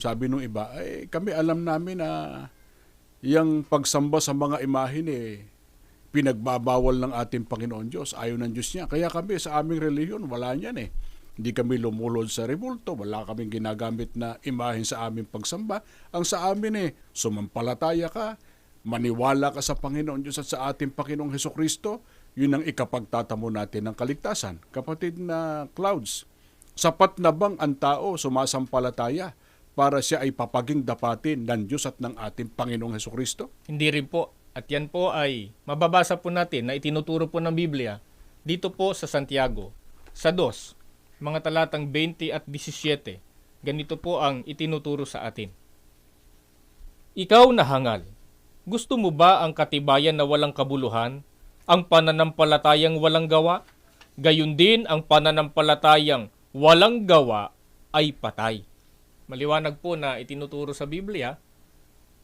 Sabi nung iba, kami alam namin na yung pagsamba sa mga imahin pinagbabawal ng ating Panginoon Diyos. Ayaw ng Diyos niya. Kaya kami sa aming relihiyon, wala niyan eh. Hindi kami lumulod sa rebulto, wala kaming ginagamit na imahin sa aming pagsamba. Ang sa amin sumampalataya ka, maniwala ka sa Panginoon Diyos at sa ating Panginoong Hesukristo, yun ang ikapagtatamo natin ng kaligtasan. Kapatid na Clouds, sapat na bang ang tao sumasampalataya para siya ay papaging dapatin ng Diyos at ng ating Panginoong Hesukristo? Hindi rin po. At yan po ay mababasa po natin na itinuturo po ng Biblia dito po sa Santiago, sa 2, mga talatang 20 at 17. Ganito po ang itinuturo sa atin. Ikaw na hangal, gusto mo ba ang katibayan na walang kabuluhan, ang pananampalatayang walang gawa? Gayon din ang pananampalatayang walang gawa ay patay. Maliwanag po na itinuturo sa Biblia,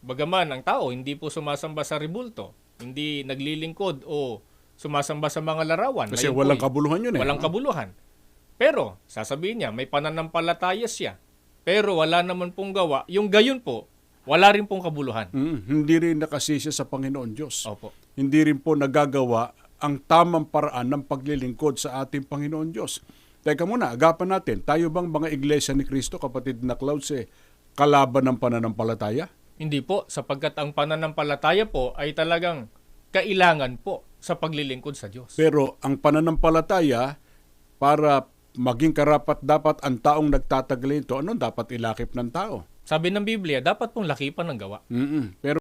bagaman ang tao hindi po sumasamba sa rebulto, hindi naglilingkod o sumasamba sa mga larawan. Kasi walang kabuluhan yun eh. Walang kabuluhan. Pero, sasabihin niya, may pananampalataya siya. Pero wala naman pong gawa. Yung gayon po, wala rin pong kabuluhan. Hindi rin nakasisya sa Panginoon Diyos. Opo. Hindi rin po nagagawa ang tamang paraan ng paglilingkod sa ating Panginoon Diyos. Teka muna, agapan natin, tayo bang mga iglesia ni Kristo, kapatid na Clouds, kalaban ng pananampalataya? Hindi po, sapagkat ang pananampalataya po ay talagang kailangan po sa paglilingkod sa Diyos. Pero ang pananampalataya, para maging karapat-dapat ang taong nagtataglay ito, anong dapat ilakip ng tao? Sabi ng Biblia, dapat pong lakipan ng gawa. Pero